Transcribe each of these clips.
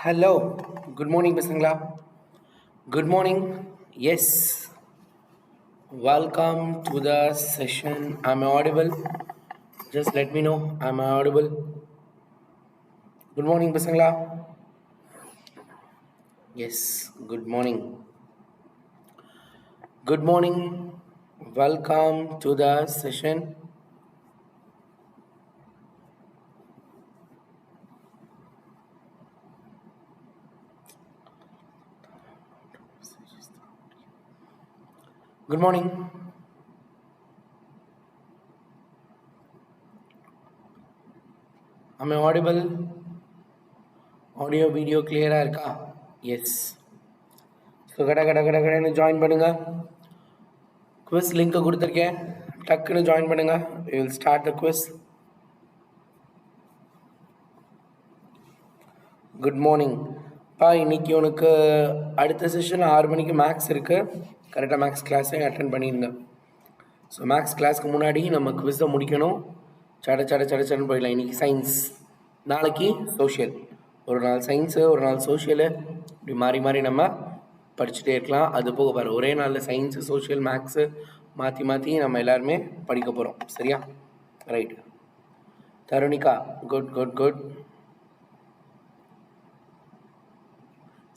Hello, good morning, Bisangla. Good morning. Yes, welcome to the session. Am I audible? Just let me know. Am I audible? Good morning, Bisangla. Yes, good morning. Good morning. Welcome to the session. Good morning. Am I audible? Audio, video clear இருக்கா? Yes. So கடன்னு join பண்ணுங்க. Quiz link கொடுத்திருக்கேன். டக்குன்னு join பண்ணுங்க. We will start the quiz. Good morning. இன்னைக்கு உனக்கு அடுத்த session 6 மணிக்கு மேக்ஸ் இருக்குது. கரெக்டாக மேக்ஸ் கிளாஸை அட்டென்ட் பண்ணிடுங்க. ஸோ மேக்ஸ் கிளாஸ்க்கு முன்னாடி நம்ம குவிஸை முடிக்கணும். சடன்னு போயிடலாம். இன்றைக்கி சயின்ஸ், நாளைக்கு சோஷியல். ஒரு நாள் சயின்ஸு, ஒரு நாள் சோஷியலு, இப்படி மாறி நம்ம படிச்சுட்டே இருக்கலாம். அது போக பாரு, ஒரே நாளில் சயின்ஸு, சோஷியல், மேக்ஸு மாற்றி நம்ம எல்லாருமே படிக்க போகிறோம். சரியா? ரைட். தருணிகா, குட்.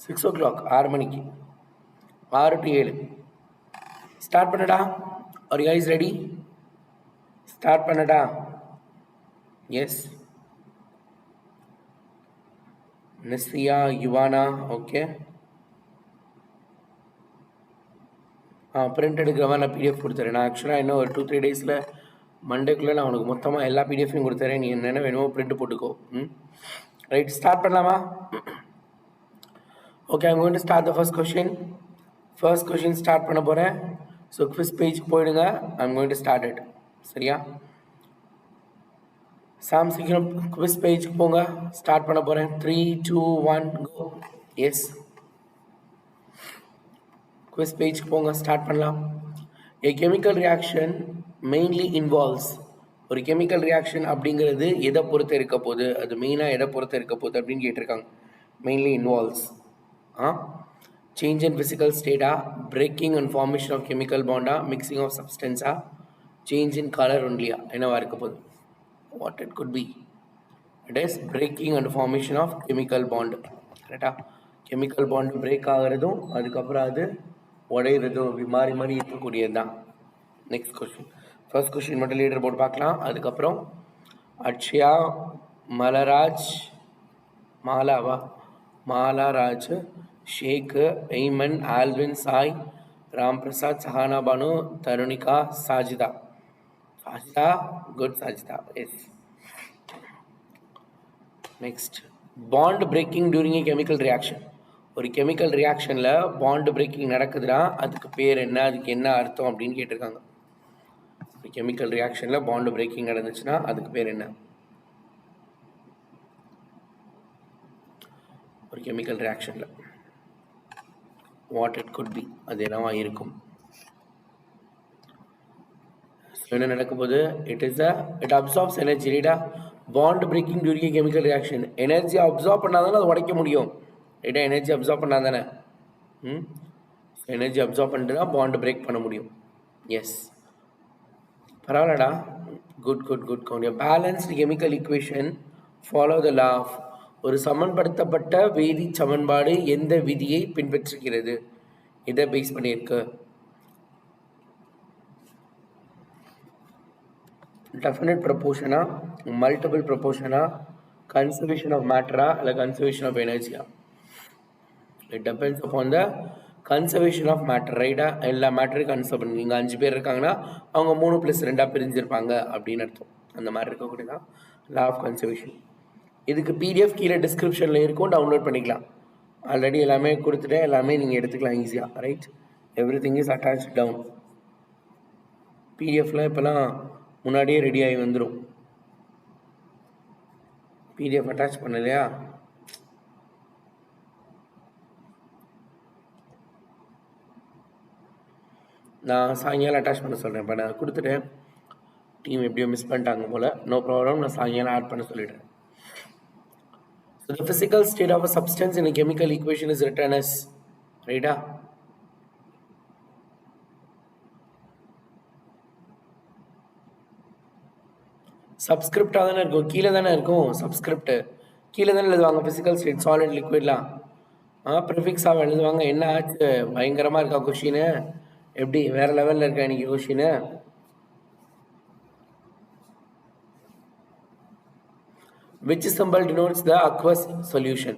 6 o'clock, 6 மணிக்கு, 6 to 7 ஸ்டார்ட் பண்ணடா. Are you guys ready? Start பண்ணடா. Yes, Nisriya, Yuvana, okay. Print எடுக்கிறவன் நான் பிடிஎஃப் கொடுத்துறேன். நான் ஆக்சுவலாக இன்னும் ஒரு 2-3 டேஸில் மண்டேக்குள்ளே நான் உனக்கு மொத்தமாக எல்லா பிடிஎஃபையும் கொடுத்துறேன். நீ என்னென்ன வேணுமோ பிரிண்ட் போட்டுக்கோ. ரைட், ஸ்டார்ட் பண்ணலாமா? Okay, I'm going to start the first question. First question start பண்ண போறேன். So quiz page போயிடுங்க. I'm going to start it. சரியா? சாம் சீக்கிரம் quiz page போங்க. ஸ்டார்ட் பண்ண போறேன். 3, 2, 1 go. Yes. Quiz page போங்க. ஸ்டார்ட் பண்ணலாம். A chemical reaction mainly involves, ஒரு chemical reaction அப்படிங்கிறது எதை பொறுத்து இருக்க போகுது, அது மெயினாக எதை பொறுத்து இருக்க போகுது அப்படின்னு கேட்டிருக்காங்க. Mainly involves change in physical state, breaking and formation of chemical bond, mixing of substance, change in color only. என்னவா இருக்க போகுது? What it could be? It is breaking and formation of chemical bond. கரெக்டா? chemical bond break ஆகிறதும் அதுக்கப்புறம் அது உடையிறதும் இப்படி மாறி இருக்கக்கூடியது தான். Next question. ஃபர்ஸ்ட் கொஸ்டின் மட்டும் லீடர் போர்டு பார்க்கலாம். அதுக்கப்புறம் Akshaya, Malaraj, Malaraj, Sheikh, Aiman, Alvin, Sai, Ramprasad, Sahana Banu, Tarunika, Sajida. Good Sajida. Yes. Next, bond breaking during a chemical reaction. ஒரு கெமிக்கல் ரியாக்ஷனில் பாண்ட் பிரேக்கிங் நடக்குதுன்னா அதுக்கு பேர் என்ன, அதுக்கு என்ன அர்த்தம் அப்படின்னு கேட்டிருக்காங்க. கெமிக்கல் ரியாக்ஷனில் பாண்ட் பிரேக்கிங் நடந்துச்சுன்னா அதுக்கு பேர் என்ன? ஒரு கெமிக்கல் ரியாக்ஷனில் வாட் இட் குட் பி, அது என்னவா இருக்கும்? என்ன நடக்க போகுது? It absorbs energy. ரைட்டா? Bond breaking during chemical reaction energy absorb பண்ணாதானே அது உடைக்க முடியும். ரைட்டா? எனர்ஜி அப்சார்ப் பண்ணாதானே. எனர்ஜி அப்சார்ப் பண்ணிட்டு தான் பாண்ட் பிரேக் பண்ண முடியும். எஸ், பரவாயில்லடா. Good count. Balanced chemical equation follow the law of, ஒரு சமன்படுத்தப்பட்ட வேதி சமன்பாடு எந்த விதியை பின்பற்றுகிறது? இதை பேஸ் பண்ணியிருக்கு. டெஃபினட் ப்ரொபோர்ஷனா, மல்டிபிள் ப்ரொபோர்ஷனா, கன்சர்வேஷன் ஆஃப் மேட்டரா இல்லை கன்சர்வேஷன் ஆஃப் எனர்ஜியா? It depends upon the conservation of matter. ரைட்டா? எல்லா மேட்டரையும் கன்சர்வ் பண்ணி, நீங்கள் 5 பேர் இருக்காங்கன்னா அவங்க 3+2 பிரிஞ்சிருப்பாங்க அப்படின்னு அர்த்தம். அந்த மாதிரி இருக்கக்கூடியதான் லா ஆஃப் கன்சர்வேஷன். இதுக்கு பிடிஎஃப் கீழே டிஸ்கிரிப்ஷனில் இருக்கும், டவுன்லோட் பண்ணிக்கலாம். ஆல்ரெடி எல்லாமே கொடுத்துட்டேன், எல்லாமே நீங்கள் எடுத்துக்கலாம் ஈஸியாக. Right? Everything is attach down. பிடிஎஃப்லாம் இப்போலாம் முன்னாடியே ரெடி ஆகி வந்துடும். பிடிஎஃப் அட்டாச் பண்ணலையா? நான் சாயங்காலம் அட்டாச் பண்ண சொல்கிறேன். இப்போ நான் கொடுத்துட்டேன். டீம் எப்படியோ மிஸ் பண்ணிட்டாங்க போல். நோ ப்ராப்ளம், நான் சாயங்காலம் ஆட் பண்ண சொல்லிடுறேன். So the physical state of a substance in a chemical equation is written as, right? Subscript தானே இருக்கும், கீழே தானே இருக்கும் சப்ஸ்கிரிப்ட், கீழே தானே எழுதுவாங்க ஃபிசிக்கல் ஸ்டேட் சாலிட் லிக்விட்லாம். ப்ரிஃபிக்ஸாக எழுதுவாங்க. என்ன ஆச்சு, பயங்கரமாக இருக்கா கொஷினு? எப்படி வேறு லெவலில் இருக்கா இன்னைக்கு question? Which symbol denotes the aqueous solution?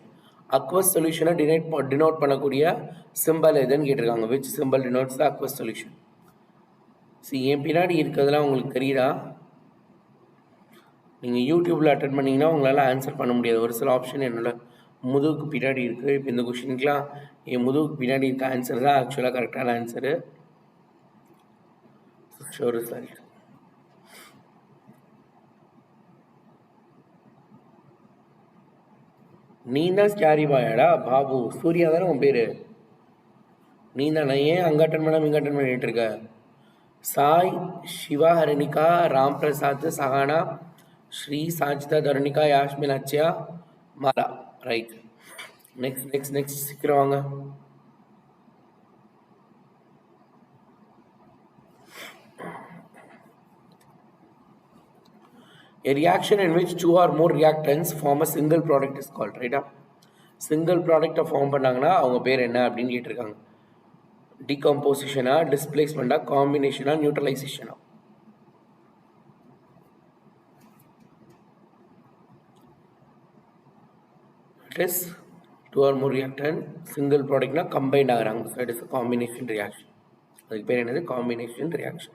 Aqueous solution denote பண்ணக்கூடிய சிம்பல் எதுன்னு கேட்டிருக்காங்க. Which symbol denotes the aqueous solution? See, என் பின்னாடி இருக்கிறதுலாம் உங்களுக்கு தெரியுதா? நீங்கள் யூடியூப்பில் அட்டன் பண்ணிங்கன்னா உங்களால் ஆன்சர் பண்ண முடியாது. ஒரு சில ஆப்ஷன் என்னோட முதுகுக்கு பின்னாடி இருக்குது. இப்போ இந்த கொஷினுக்குலாம் என் முதுகுக்கு பின்னாடி இருக்க ஆன்சர் தான் ஆக்சுவலாக கரெக்டான ஆன்சரு. Shore sorry. நீ தான் ஸ்கேரி பாயாடா பாபு, சூர்யா தானே உன் பேர். நீ தான், நான் ஏன் அங்கே அட்டன் பண்ணாமல் இங்கே அட்டன் பண்ணிகிட்டு இருக்க? சாய், சிவா, ஹரணிகா, ராம் பிரசாத், சஹானா, ஸ்ரீ, சாஜிதா, தருணிகா, யாஸ்மின், அச்சயா, மாலா. ரைட். நெக்ஸ்ட் சீக்கிரம் வாங்க. A reaction in which two or more reactants form a single product is called, right? Single product form பண்ணாங்கன்னா அவங்க பேர் என்ன அப்படின்னு கேட்டிருக்காங்க. Decomposition, displacement, combination, neutralization. It is two or more reactant single product na combined ஆகுறாங்க. So it is a combination reaction. அதுக்கு பேர் என்னது? combination reaction.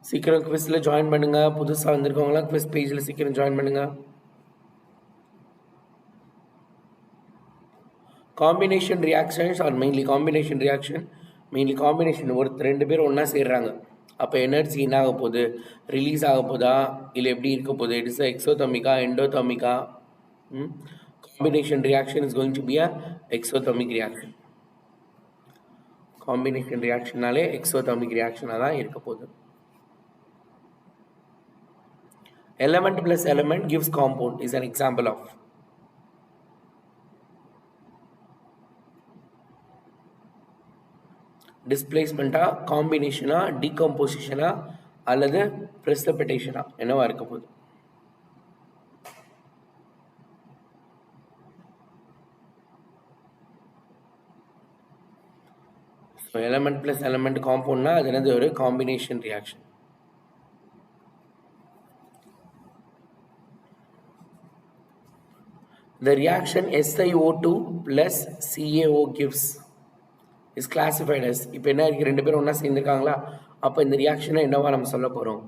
சீக்கிரம் குவிஸில் ஜாயின் பண்ணுங்க. புதுசாக வந்திருக்கவங்களாம் குவிஸ் பேஜில் சீக்கிரம் ஜாயின் பண்ணுங்க. Combination reactions are mainly combination ஒரு ரெண்டு பேர் ஒன்றா சேர்றாங்க. அப்போ எனர்ஜி என்ன ஆக போகுது? ரிலீஸ் ஆக போதா இல்லை எப்படி இருக்க போகுது? இட் இஸ் எக்ஸோதர்மிக்கா, எண்டோதர்மிக்கா? Combination reaction is going to be a exothermic reaction. Combination ரியாக்ஷனாலே எக்ஸோதர்மிக் ரியாக்ஷனாக தான் இருக்க போகுது. Element plus element gives compound is an example of. Displacement, combination, decomposition, அல்லது precipitation என்னவா இருக்க போகுது? So element plus element compound அது என்னது? ஒரு combination reaction. The reaction SiO2 plus CaO gives is classified as. இப்போ என்ன இருக்கு? ரெண்டு பேரும் ஒன்றா சேர்ந்துருக்காங்களா? அப்போ இந்த ரியாக்ஷனை என்னவா நம்ம சொல்ல போகிறோம்?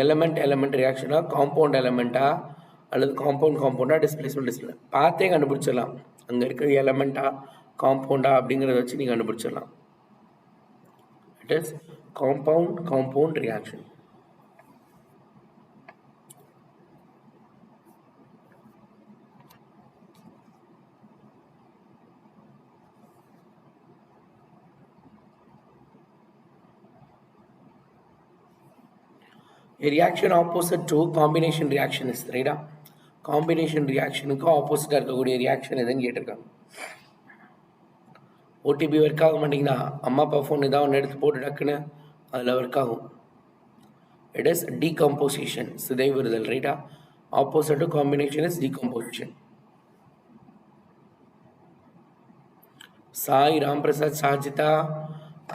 எலமெண்ட் ரியாக்ஷனா, காம்பவுண்ட் எலமெண்ட்டா, அல்லது காம்பவுண்டா, டிஸ்பிளேஸ்மெண்ட் பார்த்தே கண்டுபிடிச்சிடலாம். அங்கே இருக்கிற எலமெண்ட்டா காம்பவுண்டா அப்படிங்கிறத வச்சு நீங்கள் கண்டுபிடிச்சிடலாம். It is compound reaction. A reaction opposite to combination reaction is, right? Combination reaction க்கு ஆப்போசிட்டாக இருக்கக்கூடிய ரியாக்ஷன் எதுன்னு கேட்டிருக்காங்க. ஓடிபி ஒர்க் ஆக மாட்டீங்கன்னா அம்மா அப்பா ஃபோன் ஏதாவது ஒன்று எடுத்து போட்டு டக்குன்னு அதில் ஒர்க் ஆகும். இட் இஸ் டீகம்போசிஷன், சிதைவுறுதல், ரைட்டா? Opposite to combination is decomposition. Sai, Ram Prasad, Sajida,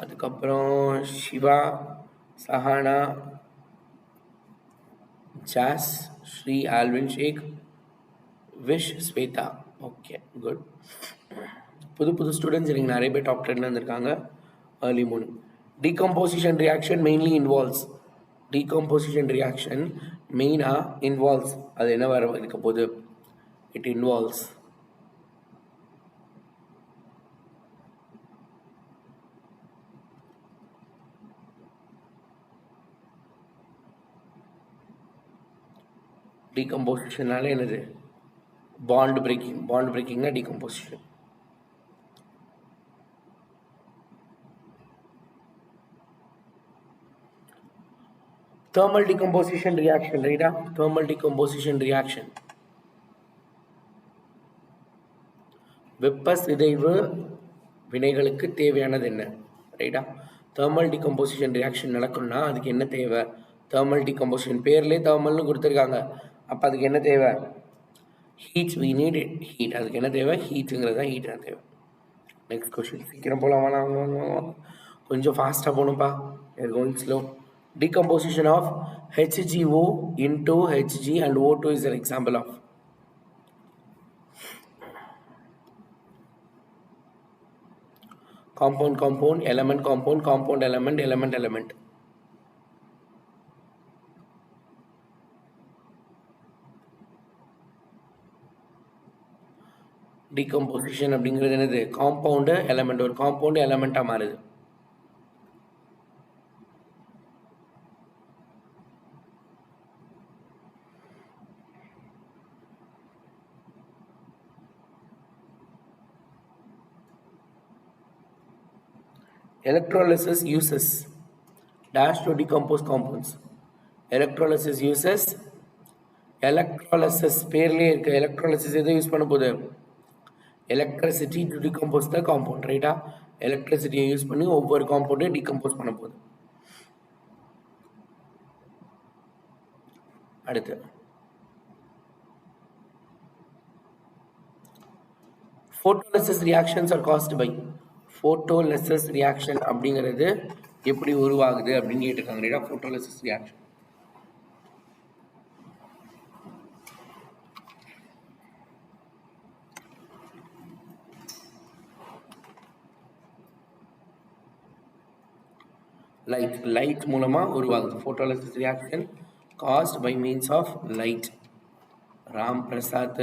அதுக்கப்புறம் Shiva, Sahana, Jas, Sri, Alvin, Sheikh, Vish, Shweta. Okay, good. புது ஸ்டூடெண்ட்ஸ் எனக்கு நிறைய பேர் டாப் 10 வந்திருக்காங்க. Early morning. Decomposition reaction mainly involves. Decomposition reaction மெயினாக இன்வால்வ்ஸ். அது என்ன வர இருக்க போது? இட் இன்வால்வ்ஸ் டீகம்போசிஷனால என்னது? பாண்ட் பிரேக்கிங்னா decomposition. thermal decomposition reaction, right? Thermal decomposition reaction. வெப்ப சிதைவு வினைகளுக்கு தேவையானது என்ன, ரைட்டா? thermal decomposition reaction நடக்கணும்னா அதுக்கு என்ன தேவை? thermal decomposition பேர்லயே thermalனு கொடுத்துருக்காங்க. அப்ப அதுக்கு என்ன தேவை? heat. we need heat. அதுக்கு என்ன தேவை? heatங்கிறது தான் heat தேவை. next question. சீக்கிரம் போலாம், கொஞ்சம் ஃபாஸ்டா போணும்பா. we are going slow. Decomposition of HGO into Hg and O2 is an example of compound compound, element compound, compound element, element element. Decomposition அப்படிங்கிறது என்னது? compound element, ஒரு compound element மாறுது. Electrolysis uses dash to decompose compounds. Electrolysis uses electrolysis பேர்லயே இருக்கு. electrolysis எதை use பண்ண போகுது? electricity to decompose the compound, ரைட்டா? electricity யூஸ் பண்ணி ஒவ்வொரு compound decompose பண்ண போகுது. அடுத்து photolysis reactions are caused by. photolysis reaction அப்படிங்கிறது எப்படி உருவாகுது அப்படின்னு கேட்டிருக்காங்க. photolysis reaction light மூலமா உருவாகுது. photolysis reaction caused by means of light. Ram Prasad,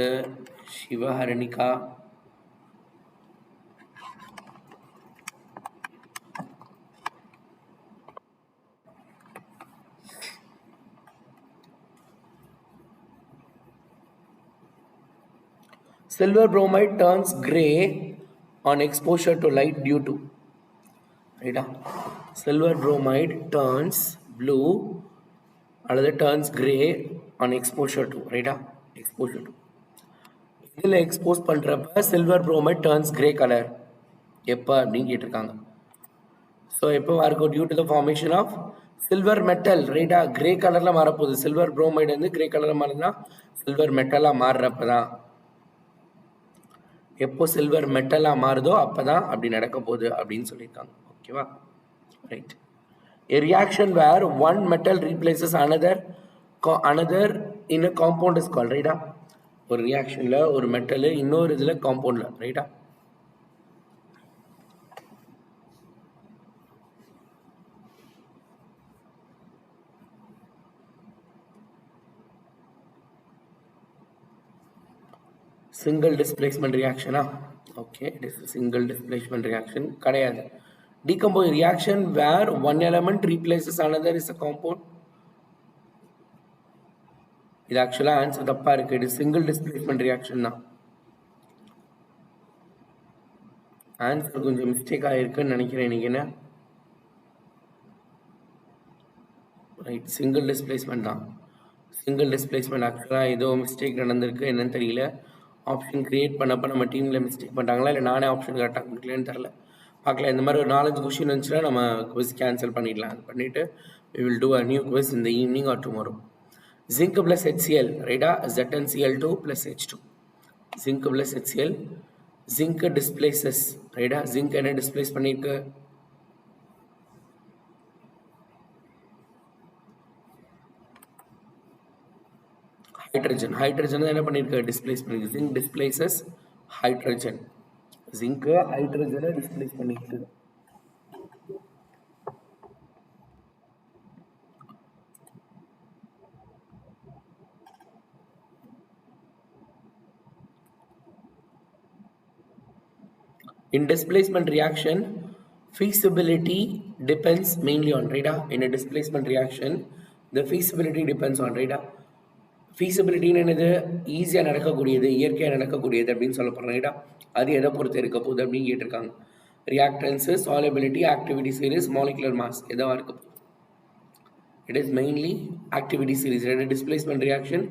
சிவஹரணிகா, silver bromide turns gray on exposure to light due to, right? Silver bromide turns blue அல்லது turns gray on exposure to, right? exposure to. இதில் expose பண்றப்ப silver bromide turns gray color எப்ப அப்படின்னு கேட்டிருக்காங்க. So எப்போ இருக்கும்? due to the formation of silver metal, right? gray கலர்ல மாறப்போகுது. silver bromide வந்து gray கலர்ல மாறுதுன்னா silver metal மாறுறப்ப தான். எப்போ சில்வர் மெட்டலா மாறுதோ அப்பதான் அப்படி நடக்க போகுது அப்படின்னு சொல்லியிருக்காங்க. ஓகேவா? Right. A reaction where one metal replaces another in a compound is called, ரைட்டா? ஒரு ரியாக்ஷன்ல ஒரு மெட்டல் இன்னொரு இதுல காம்பவுண்ட்ல, ரைட்டா? single displacement reaction. Okay, it is a single displacement reaction. கிடையாது. Decomposition reaction where one element replaces another is a compound. இது ஆக்சுவலா answer தப்பா இருக்கு. இது single displacement reaction தான். ஆன்சர் கொஞ்சம் மிஸ்டேக் ஆயிருக்குன்னு நினைக்கிறேன். நீங்க என்ன? ரைட், சிங்கிள் டிஸ்பிளேஸ்மெண்ட் தான். சிங்கிள் டிஸ்பிளேஸ்மெண்ட் ஆக்சுவலா ஏதோ மிஸ்டேக் நடந்திருக்கு, என்னன்னு தெரியல. ஆப்ஷன் கிரியேட் பண்ணப்போ நம்ம டீமில் மிஸ்டேக் பண்ணிட்டாங்களா இல்லை நானே ஆப்ஷன் கரெக்டாக கொடுக்கலன்னு தெரில. பார்க்கலாம். இந்த மாதிரி ஒரு 4-5 கொஸ்டின் இருந்துச்சுன்னா நம்ம குவிஸ் கேன்சல் பண்ணிடலாம். அது பண்ணிவிட்டு we will do a new quiz in the evening or tomorrow. Zinc plus HCl, ரைட்டா? ZnCl2 plus H2. Zinc plus HCl. Zinc displaces, ரைட்டா? Zinc என்ன டிஸ்பிளேஸ் பண்ணியிருக்கு? ஹைட்ரஜன். ஹைட்ரஜன் என்ன பண்ணிருக்கு? டிஸ்பிளேஸ் பண்ணிருக்கு. Zinc displeases hydrogen. ஜிங்க் ஹைட்ரஜனை displays பண்ணிருக்கு. In displacement reaction, feasibility depends mainly on, right? In a displacement reaction, the feasibility depends on, right? feasibility என்னது? ஈஸியாக நடக்கக்கூடியது, இயற்கையாக நடக்கக்கூடியது அப்படின்னு சொல்லப்படுறேன். அது எதை பொறுத்து இருக்க போகுது அப்படின்னு கேட்டிருக்காங்க. Reactants, solubility, activity series, molecular mass எதவாக இருக்க போகுது? It is mainly activity series. Displacement reaction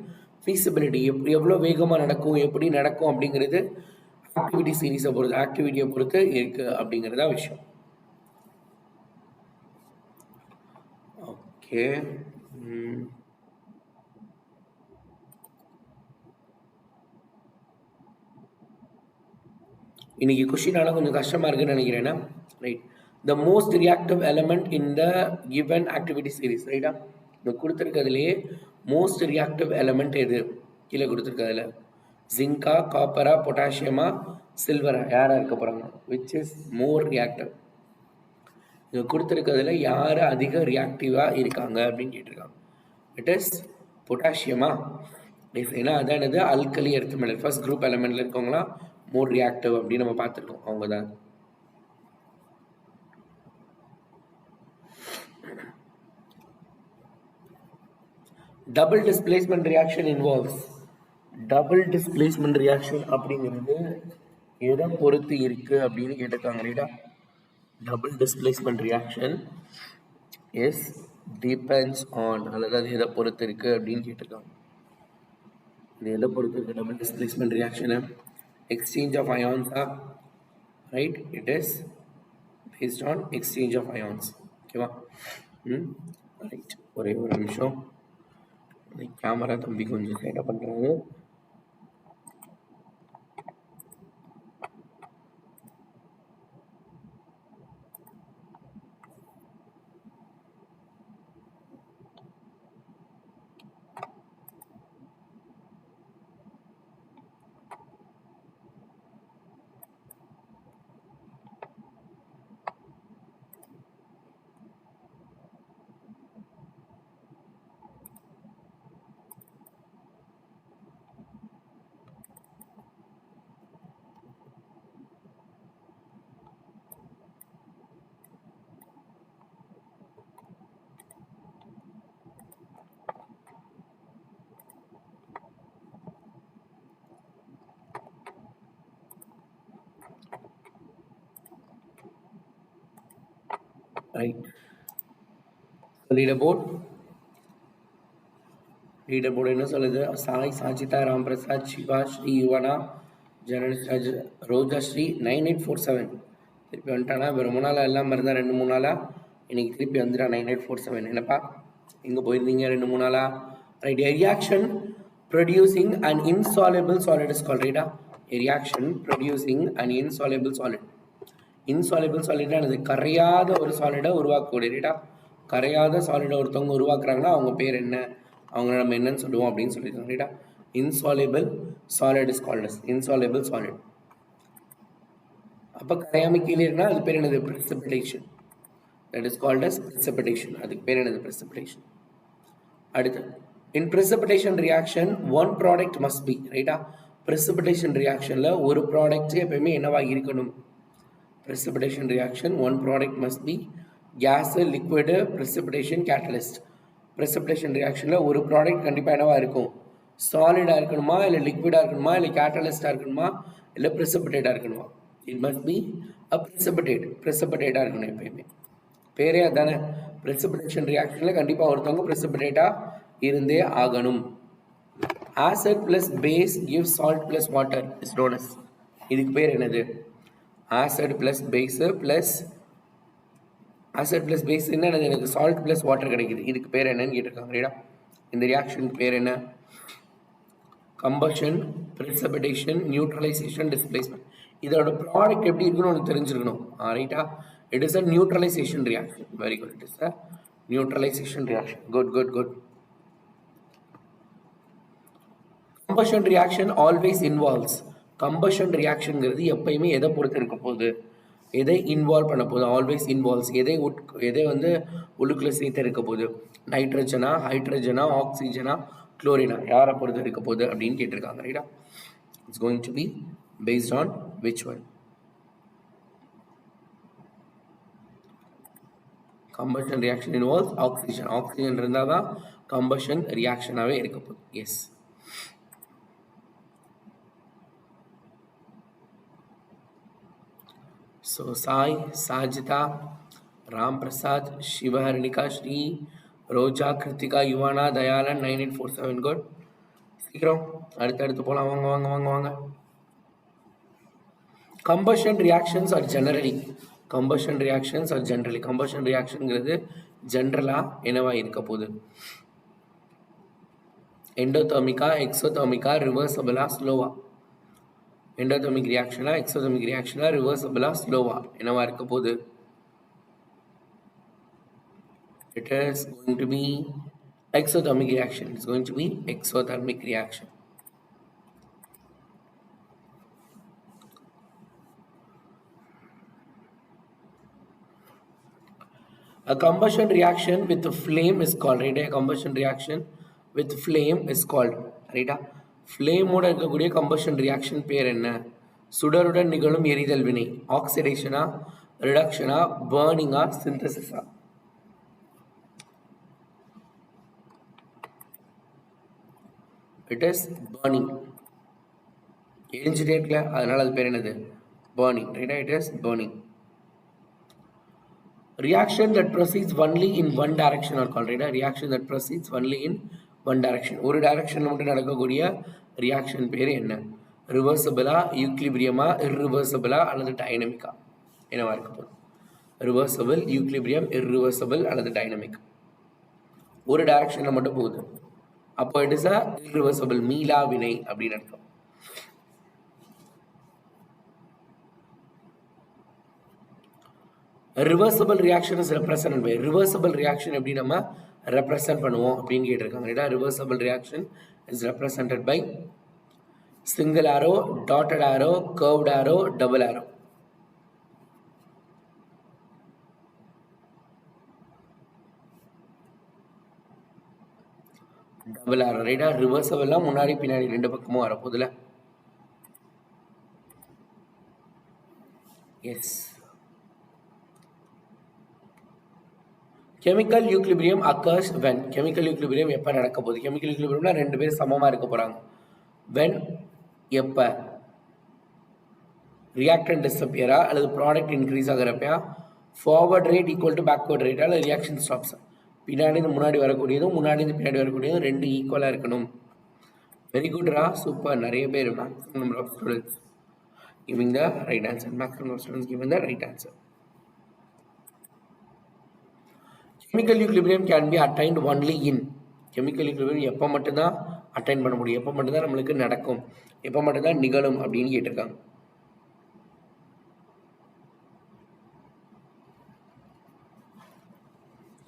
feasibility எவ்வளோ வேகமாக நடக்கும் எப்படி நடக்கும் அப்படிங்கிறது ஆக்டிவிட்டி சீரீஸை பொறுத்து ஆக்டிவிட்டியை பொறுத்து இருக்கு அப்படிங்கிறதா விஷயம். ஓகே, இன்னைக்கு கொஸ்டினால கொஞ்சம் கஷ்டமா இருக்குன்னு நினைக்கிறேன்னா, right. The most reactive element in the given activity series, ரைட்டா? இந்த கொடுத்துருக்கிறதுலையே மோஸ்ட் ரியாக்டிவ் எலமெண்ட் எது கீழே கொடுத்துருக்கிறதுல? ஜிங்கா, காப்பரா, பொட்டாசியமா, சில்வரா, யாரா இருக்க போறாங்க? Which is more reactive? இங்க கொடுத்துருக்கிறதுல யார் அதிக ரியாக்டிவா இருக்காங்க அப்படின்னு கேட்டிருக்காங்க. இட் இஸ் பொட்டாசியமா? ஏன்னா அதான் என்னது alkali earth metal first group எலமெண்ட்ல இருக்கவங்களா மோர் ரியாக்டிவ் அப்படின்னு நம்ம பார்த்துருக்கோம். அவங்க தான். Double displacement reaction involves. Double displacement reaction அப்படிங்கிறது எதை பொறுத்து இருக்கு அப்படின்னு கேட்டிருக்காங்க ரைட்டா? Double displacement reaction is depends on, அதாவது எதை பொறுத்து இருக்கு அப்படின்னு கேட்டிருக்காங்க. இது எதை பொறுத்து இருக்கு? Double displacement reaction exchange of ions are right. It is based on exchange of ions. ஓகேவா? ரைட். ஒரே ஒரு நிமிஷம், கேமரா தம்பி கொஞ்சம் செட்டப் பண்றாங்க. Right. So leaderboard என்ன சொல்லுது? சாய், சாஜிதா, ராம் பிரசாத், சிவா, ஸ்ரீ, யுவனா, ஜனனிஸ்ராஜ், ரோஜாஸ்ரீ 9847 திருப்பி வந்துட்டானா? இப்போ ரொம்ப நாளாக எல்லாம் இருந்தால் 2-3 நாளாக இன்னைக்கு திருப்பி வந்துட்டா 9847. என்னப்பா எங்கே போயிருந்தீங்க 2-3 நாளா? Right. Reaction producing and insoluble solid is called, ரைட்டா? Reaction producing and insoluble solid. Insoluble சாலிட்னா அது கரையாத ஒரு சாலிடை உருவாக்கக்கூடிய, ரைட்டா? கரையாத சாலிடை ஒருத்தவங்க உருவாக்குறாங்கன்னா அவங்க பேர் என்ன, அவங்க நம்ம என்னன்னு சொல்லுவோம் அப்படின்னு சொல்லியிருக்காங்க, ரைட்டா? Insoluble solid is called as insoluble solid. அப்போ கரையாம கீழே இருக்குன்னா அது பேர் என்னது? precipitation. That is called as precipitation. அதுக்கு பேர் என்னது? precipitation. அடுத்து, in precipitation reaction one product must be, ரைட்டா? precipitation reactionல ஒரு ப்ராடக்ட் எப்பயுமே என்னவா இருக்கணும்? precipitation reaction one product must be gas, liquid, precipitation, catalyst. precipitation reactionல ஒரு ப்ராடக்ட் கண்டிப்பாக என்னவா இருக்கும்? சாலிடாக இருக்கணுமா, இல்லை லிக்விடாக இருக்கணுமா, இல்லை கேட்டலிஸ்டாக இருக்கணுமா, இல்லை ப்ரெசிபிடேட்டாக இருக்கணுமா? இட் மஸ்ட் பி அ ப்ரெசிபிடேட்டாக இருக்கணும் எப்பயுமே. பேரே அதானே, precipitation reactionல கண்டிப்பாக ஒருத்தவங்க ப்ரெசிபிடேட்டாக இருந்தே ஆகணும். Acid plus base give salt plus water is known as. இதுக்கு பேர் என்னது? Acid plus base plus acid plus base என்னது? எனக்கு சால்ட் பிளஸ் வாட்டர் கிடைக்குது. இதுக்கு பேர் என்னன்னு கேட்டிருக்காங்க, ரைட்டா? இந்த ரியாக்ஷனுக்கு பேர் என்ன? Combustion, precipitation, neutralization, displacement. இதோட ப்ராடக்ட் எப்படி இருக்குன்னு உனக்கு தெரிஞ்சிருக்கணும், ரைட்டா? It is a neutralization reaction. Very good. It is a neutralization reaction. Good good good. Combustion reaction always involves. கம்பஷன் ரியாக்ஷன்ங்கிறது எப்பயுமே எதை பொறுத்து இருக்க போகுது? எதை இன்வால்வ் பண்ண போகுது? Always involves. எதை வந்து உள்ளுக்குள்ள சேர்த்து இருக்க போகுது? நைட்ரஜனா, ஹைட்ரஜனா, ஆக்சிஜனா, குளோரினா, யாரை பொறுத்து இருக்க போகுது அப்படின்னு கேட்டிருக்காங்க, ரைட்டா? It's going to be based on which one? Combustion reaction involves oxygen. Oxygen இருந்தால் தான் கம்பஷன் ரியாக்ஷனாகவே இருக்க போகுது. Yes. So Sai, Sajita, Ram Prasad, Shiva Harnika, Shri, Roja, Kiruthika, Yuvana, Dayalan 9847 good. சீக்கிரம் அடுத்து போலாம். வாங்க. Combustion reactions are generally combustion reactionங்கிறது ஜென்ரலா என்னவா இருக்க போகுது? எண்டோதெர்மிக்கா, எக்ஸோதெர்மிக்கா, ரிவர்சபிளா, ஸ்லோவா? எண்டோதெர்மிக் ரியாக்ஷனா, எக்ஸோதெர்மிக் ரியாக்ஷனா, ரிவர்சபிளா, ஸ்லோவா என்னவா இருக்க போகுது? It is going to be exothermic reaction. It's going to be exothermic reaction. A combustion reaction with a flame is called, right? A combustion reaction with flame is called, right? Flame ஓட இருக்கக்கூடிய combustion reaction பேர் என்ன? சுடருடன் நிகழும் எரிதல் வினை. ஆக்சிடேஷனா, ரிடக்ஷனா, பர்னிங்கா, சிந்தசிஸா? It is burning. எரிஞ்சிட்டே இருக்கல, அதனால அது பேர் என்னது? Burning, right? It is burning. Reaction that proceeds only in one direction are called, right? Reaction that proceeds only in one direction. ஒரு டைரக்ஷன்ல மட்டும் நடக்கக்கூடிய ரியாக்ஷன் பேர் என்ன? ரிவர்சபிளா, யூக்லிபிரியமா, இர்ரிவர்சபிளா அல்லது டைனமிக்கா என்னவா இருக்க போகுது? ரிவர்சபிள், யூக்லிபிரியம், இர்ரிவர்சபிள் அல்லது டைனமிக். ஒரு டைரக்ஷன்ல மட்டும் போகுது. அப்போ இட் இஸ் அ இர்ரிவர்சபிள், மீளா வினை அப்படின்னு அர்த்தம். Reversible reaction is represent by, reversible reaction எப்படி நம்ம ரெப்ரசன்ட் பண்ணுவோம் அப்படின்னு கேட்டிருக்காங்க. Reversible reaction is represented by single arrow, dotted arrow, curved arrow, double arrow. Double arrow, ரைட்டா? ரிவர்சபிள்லாம் முன்னாடி பின்னாடி ரெண்டு பக்கமும் வரப்போகுதுல. Yes. Chemical equilibrium occurs when, chemical equilibrium எப்போ நடக்க போகுது? கெமிக்கல் யூக்லிபிரியம்னா ரெண்டு பேரும் சமமாக இருக்க போகிறாங்க. when, எப்போ? ரியாக்டன்ட் டிஸப்பியரா அல்லது ப்ராடக்ட் இன்க்ரீஸ் ஆகிறப்பையா? Forward rate equal to backward ரேட்டா அல்லது ரியாக்ஷன் ஸ்டாப்ஸ்? பின்னாடி இருந்து முன்னாடி வரக்கூடியதும் முன்னாடி இருந்து பின்னாடி வரக்கூடியதும் ரெண்டு ஈக்குவலாக இருக்கணும். வெரி குட்ரா, சூப்பர். நிறைய பேர் maximum number of students giving the right answer. Maximum of students giving the right answer. Chemical equilibrium can be attained only in, chemical equilibrium எப்போ மட்டும்தான் அட்டைன் பண்ண முடியும், எப்போ மட்டும்தான் நம்மளுக்கு நடக்கும், எப்போ மட்டும்தான் நிகழும் அப்படின்னு கேட்டிருக்காங்க.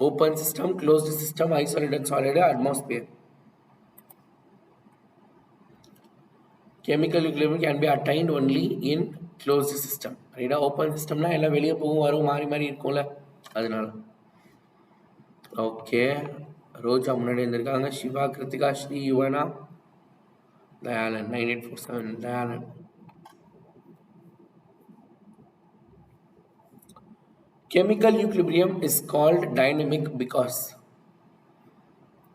Open system, closed system, isolated solid, atmosphere. Chemical equilibrium can be attained only in closed system. ரைட்டா? ஓப்பன் சிஸ்டம்னா எல்லாம் வெளியே போகும் வரும் மாறி மாறி இருக்கும்ல, அதனால. ஓகே, ரோஜா முன்னாடி இருந்திருக்காங்க. Siva, Kiruthika, Sri, Yuvana, Dayalan 9847. Dayalan. Chemical equilibrium is called dynamic because,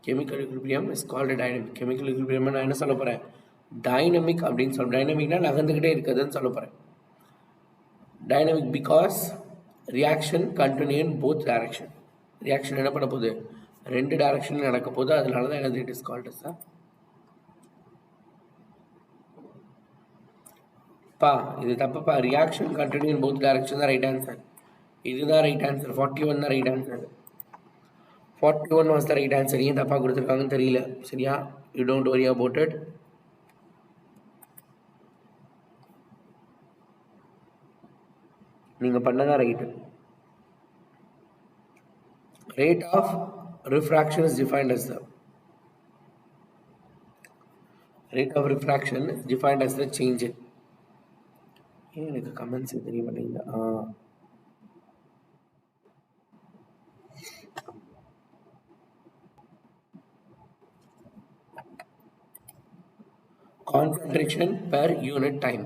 chemical equilibrium is called dynamic. Chemical equilibrium நான் என்ன சொல்ல போறேன்? டைனமிக் அப்படின்னு சொல்ல. டைனமிக்னா நகர்ந்துகிட்டே இருக்குதுன்னு சொல்ல போறேன். Dynamic because reaction continue in both direction. Reaction என்ன பண்ண போகுது? ரெண்டு டைரக்ஷன் நடக்க போகுது, அதனால தான் எனக்கு இட் இஸ் கால்ட் அஸ். பா இது தப்புப்பா. Reaction continue in both direction தான் ரைட் ஆன்சர். இதுதான் ரைட் ஆன்சர். 41 தான் right answer. 41 was the right answer. ஏன் தப்பா கொடுத்துருக்காங்கன்னு தெரியல. சரியா? You don't worry about it. நீங்கள் பண்ணதான் right. Rate of refraction is defined as the, rate of refraction is defined as the change in, எனக்கு கமெண்ட்ஸ் தெரிய மாட்டேங்குது. concentration per unit time.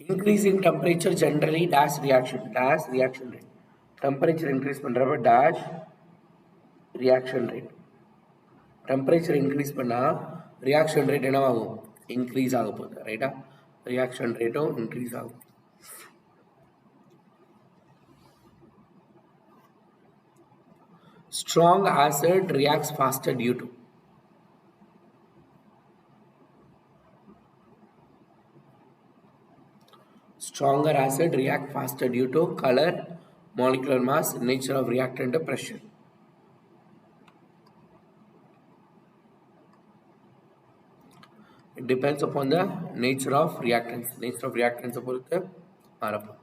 Increasing temperature generally dash reaction rate. Temperature increase பண்றப்ப dash reaction rate. Temperature increase பண்ணால் reaction rate என்னவாகும்? Increase ஆக போகுது. ரைட்டா? Reaction ரேட்டும் இன்க்ரீஸ் ஆகும். Strong acid reacts faster due to stronger acid react faster due to color, molecular mass, nature of reactant, pressure. It depends upon the nature of reactants. Nature of reactants பொறுத்து மாறப்போம்.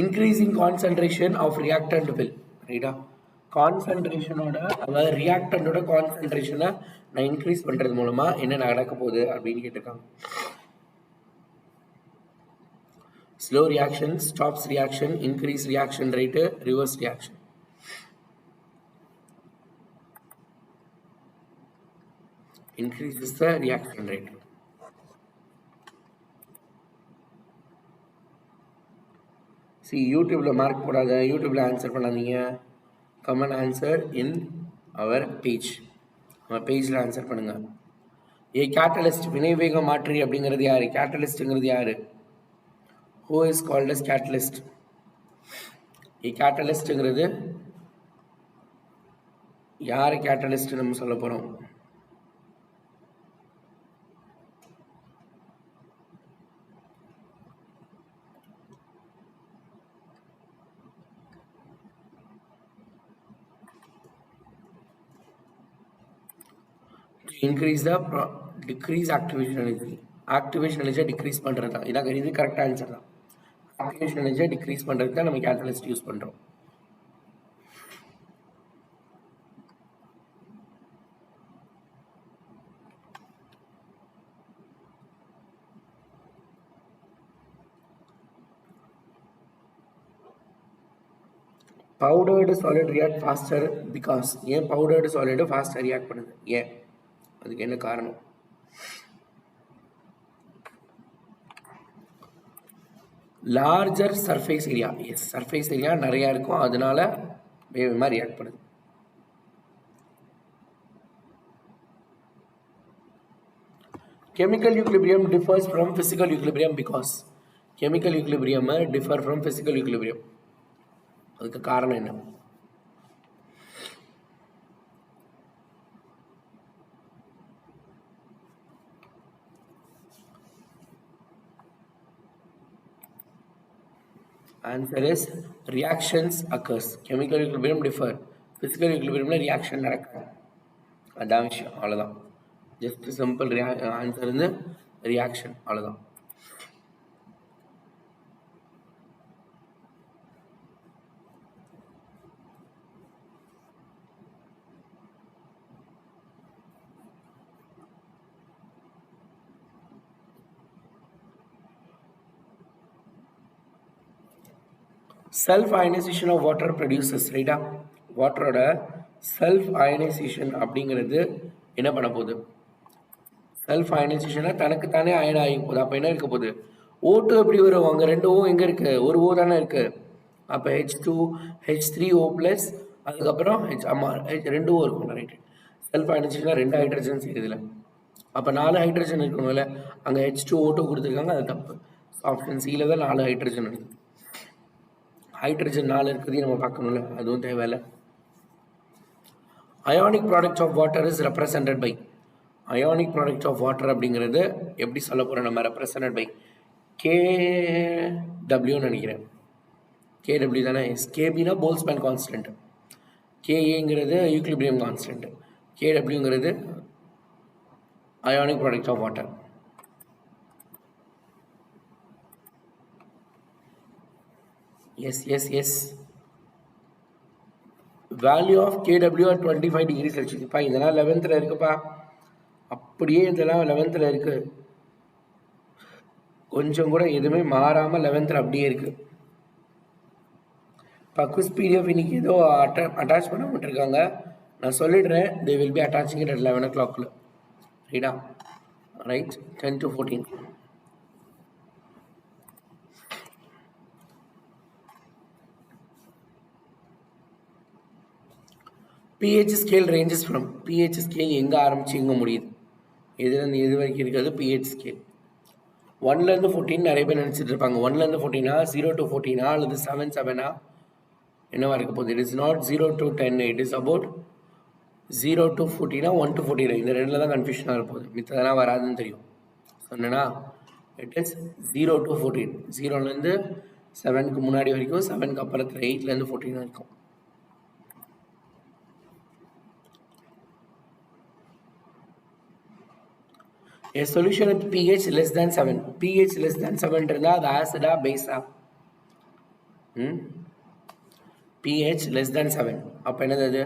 Increasing concentration of reactant will, ரைட்டா? கான்சன்ட்ரேஷனோட அதாவது ரியாக்டண்டோட கான்சன்ட்ரேஷனை நான் increase பண்ணுறது மூலமாக என்ன நடக்க போகுது அப்படின்னு கேட்டிருக்காங்க. Slow reaction, stops reaction, increase reaction rate, reverse reaction. Increases the reaction rate. See, YouTubeல மார்க் போடாத, YouTubeல ஆன்சர் பண்ணாதீங்க. Come and answer in our page. நம்ம பேஜில் ஆன்சர் பண்ணுங்க. கேட்டலிஸ்ட் வினைவேக மாற்றி அப்படிங்கிறது யாரு? கேட்டலிஸ்ட்ங்கிறது யாரு? Who is called as catalyst? கேட்டலிஸ்ட்ங்கிறது யாரு? கேட்டலிஸ்ட் நம்ம சொல்ல போறோம். Increase the decrease activation energy. Activation energy decrease பண்றது தான். இது கரெக்ட் ஆன்சர் தான். Activation energy decrease பண்றதுக்கு தான் நம்ம கேட்டலிஸ்ட் யூஸ் பண்றோம். Powdered solid react faster because ஏன் powdered solid faster react பண்ணுது? ஏன்? அதுக்கு என்ன காரணம்? Larger surface area. Yes, surface area நிறையா இருக்கும், அதனால வேகமாக ரியாக்ட் பண்ணுது. Chemical equilibrium differs from physical equilibrium because chemical equilibrium differ from physical equilibrium. அதுக்கு காரணம் என்ன? Answer is reactions occurs. Chemical equilibrium differ. Physical equilibrium reaction நடக்கும். அதான் விஷயம், அவ்வளோதான். ஜஸ்ட் சிம்பிள் ஆன்சர் வந்து ரியாக்ஷன், அவ்வளோதான். Self ionisation of water produces, ரைட்டா? வாட்டரோட செல்ஃப் அயனைசேஷன் அப்படிங்கிறது என்ன பண்ண போகுது? செல்ஃப் அயனைசேஷனை தனக்குத்தானே அயன் ஆகி போகுது. அப்போ என்ன இருக்க போகுது? O2 எப்படி வரும்? அங்கே 2 O எங்கே இருக்குது? ஒரு O தானே இருக்குது. அப்போ H2 H3O ப்ளஸ் அதுக்கப்புறம் ரெண்டு O இருக்கும், ரைட்டு? செல்ஃப் அயனைசேஷனாக 2 ஹைட்ரஜன்ஸ் இருக்குதுல, அப்போ 4 ஹைட்ரஜன் இருக்கணும்ல. அங்கே H2O2 கொடுத்துருக்காங்க, அது தப்பு. ஆப்ஷன் சியில் தான் 4 ஹைட்ரஜன் இருக்குது. ஹைட்ரஜன் 4 இருக்கிறதையும் நம்ம பார்க்கணும்ல, அதுவும் தேவையில்லை. Ionic product of water is represented by. Ionic product of water அப்படிங்கிறது எப்படி சொல்ல போகிறோம் நம்ம? ரெப்ரசன்டட் பை KW நினைக்கிறேன். KW தானே? கேபினா போல்ஸ்மேன் கான்ஸ்டன்ட், KAங்கிறது ஈக்விலிபிரியம் கான்ஸ்டன்ட், KWங்கிறது ionic product of water. Yes. Value of KW at 25 degrees Celsius. இப்போ இதெல்லாம் 11th இருக்குப்பா, அப்படியே இதெல்லாம் 11th இருக்கு, கொஞ்சம் கூட எதுவுமே மாறாமல் 11th அப்படியே இருக்கு. இப்போ குவிஸ் PDF இன்னைக்கு ஏதோ அட்டாச் பண்ண விட்டுருக்காங்க, நான் சொல்லிடுறேன். they will be attaching it at 11 o'clock, ரைட்டா? Right, 10 to 14. pH scale ranges from pH scale எங்க ஆரம்பிச்சு எங்க முடியுது எதுலேருந்து எது வரைக்கும் இருக்கிறது pH scale 1லேருந்து 14 நிறைய பேர் நினச்சிட்டு இருப்பாங்க 1லேருந்து 14 0 to 14 அல்லது 7 7 என்னவா இருக்க போகுது. It is not 0 to 10, it is about 0 to 14 1 to 14 இந்த ரெண்டில் தான் கன்ஃபியூஷனாக இருப்போகுது. மித்ததெல்லாம் வராதுன்னு தெரியும் சொன்னேன்னா. இட் இஸ் 0 to 14 0லேருந்து 7க்கு முன்னாடி வரைக்கும் 7க்கு அப்புறத்தில் 8லேருந்து 14 வரைக்கும். A solution with pH less than 7 pH less than 7 இருந்தால் அது ஆசிடா பேஸா? pH less than 7 அப்போ என்னது அது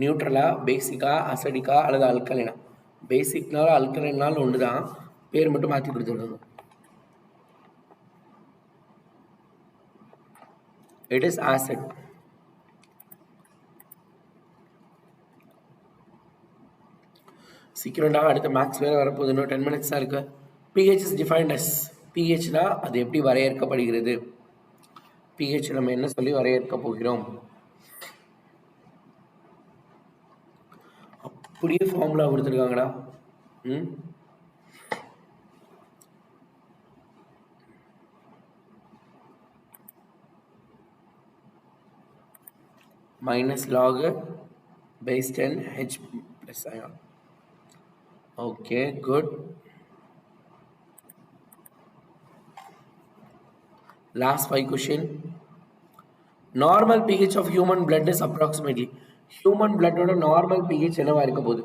நியூட்ரலா பேசிக்கா அசிடிக்கா அல்லது அல்கலைனா? பேசிக்னால அல்கலைனாலும் ஒன்று தான், பேர் மட்டும் மாற்றி கொடுத்துருக்காங்க. It is acid. சீக்கிரம்டா அடுத்த மேக்ஸ் வேறு வரப்போகுது, இன்னும் 10 minutes தான் இருக்கு. pH is defined as pHனா அது எப்படி வரையறுக்கப்படுகிறது? pH நம்ம என்ன சொல்லி வரையறுக்க போகிறோம்? அப்படியே formula கொடுத்துருக்காங்கடா. minus log base 10 H plus ion. Okay, good. Last 5 question. Normal pH of human blood is approximately. Human blood oda normal pH என்னவா இருக்க போகுது?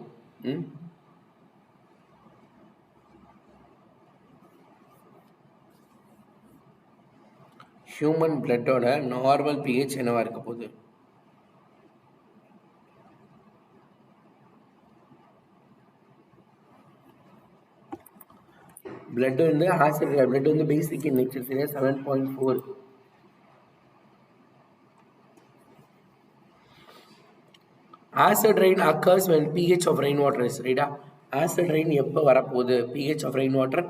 Human blood oda normal pH என்னவா இருக்க போகுது? blood வந்து ஆசிட் blood வந்து basic in nature சரியா 7.4. acid rain occurs when pH of rainwater is right. acid rain எப்போ வரப்போகுது? pH of rainwater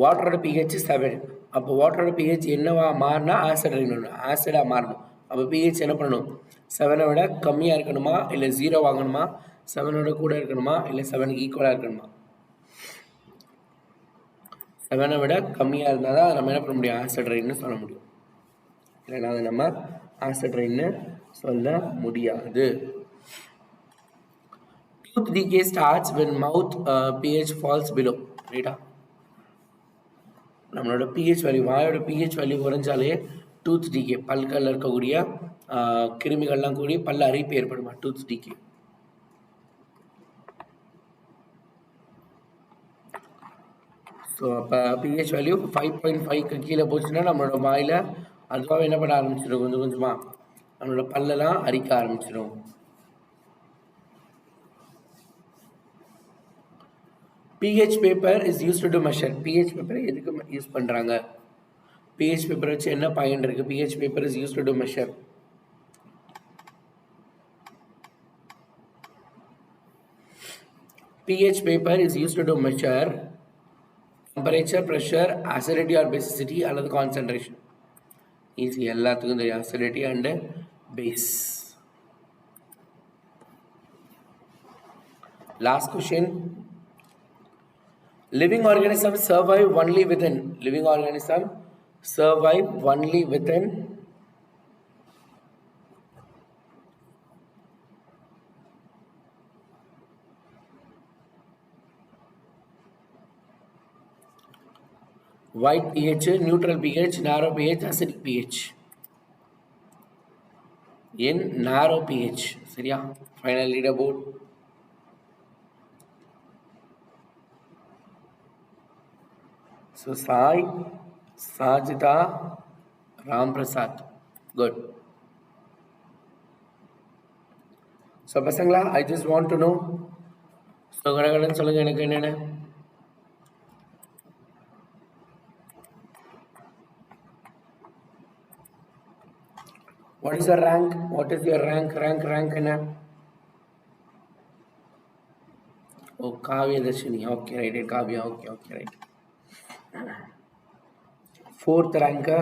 வாட்டரோட pH 7 அப்போ வாட்டரோட pH என்னவா மாறினா ஆசிட் ரெயின் ஒன்று ஆசிடாக மாறணும். அப்போ pH என்ன பண்ணணும்? 7 விட கம்மியாக இருக்கணுமா இல்லை 0 வாங்கணுமா? 7 கூட இருக்கணுமா இல்லை 7க்கு ஈக்குவலாக இருக்கணுமா? 7 விட கம்மியாக இருந்தால் தான் நம்ம என்ன பண்ண முடியும்? ஆசிட் ரெயின்னு சொல்ல முடியும். இல்லைனா அதை நம்ம ஆசிட் ரெயின்னு சொல்ல முடியாது. Tooth decay starts when mouth pH falls below. ரைட்டா? நம்மளோட pH வேல்யூ வாயோட pH வேல்யூ குறைஞ்சாலே டூத் டிகே பல்களில் இருக்கக்கூடிய கிருமிகள்லாம் கூடி பல்ல அரிப்பு ஏற்படுமா? Tooth decay. ஸோ அப்போ pH வேல்யூ 5.5க்கு கீழே போச்சுன்னா நம்மளோட வாயில் அதுவாக என்ன பண்ண ஆரம்பிச்சிடும்? கொஞ்சம் கொஞ்சமாக நம்மளோட பல்லெல்லாம் அரிக்க ஆரம்பிச்சிடும். pH paper is used to measure. pH paper எதுக்கு யூஸ் பண்ணுறாங்க? pH paper வச்சு என்ன பயன் இருக்கு? pH paper is used to measure. pH paper is used to measure temperature, pressure, acidity or basicity அல்லது concentration. ஈஸி, எல்லாத்துக்கும் தெரியும் acidity and base. Last question. Living organisms survive only within. Living organism survive only within white pH, neutral pH, narrow pH, acidic pH. In narrow pH. சரியா? Final leaderboard. So Sai, Sajita, Ram Prasad. Good. So பசங்களா, I just want to know. So கடகடன் சொல்லுங்க எனக்கு என்னென்ன. What is your rank? What is your rank? Rank என்ன? Oh, Kavya Dashini. Okay, right. Kavya. Okay, right. 4th ranker.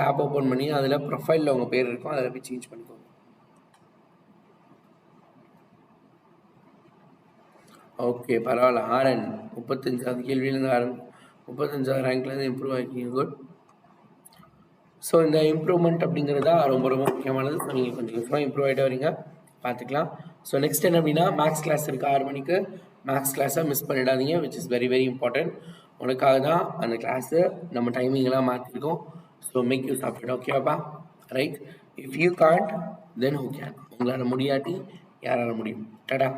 Tab open பண்ணி அதில் ப்ரொஃபைலில் உங்கள் பேர் இருக்கும், அதில் போய் சேஞ்ச் பண்ணிக்கோங்க. ஓகே, பரவாயில்ல. ஆர்என் 35வது கேள்வியிலேருந்து 35வது ரேங்க்லேருந்து இம்ப்ரூவ் ஆகிக்கிங்க. குட். ஸோ இந்த இம்ப்ரூவ்மெண்ட் அப்படிங்கிறது தான் ரொம்ப ரொம்ப முக்கியமானது. ஸோ நீங்கள் கொஞ்சம் கொஞ்சமாக இம்ப்ரூவ் ஆகிட்டே வரீங்க, பார்த்துக்கலாம். ஸோ நெக்ஸ்ட் என்ன அப்படின்னா, மேக்ஸ் கிளாஸ் இருக்குது 6 மணிக்கு. மேக்ஸ் கிளாஸை மிஸ் பண்ணிடாதீங்க, which is very very important. உனக்காக தான் அந்த கிளாஸு நம்ம டைமிங்லாம் மாற்றிருக்கோம். So make use of it. ஓகேவாப்பா? Right. If you can't then who can. உங்களால் முடியாட்டி யாரால் முடியும்? டாடா.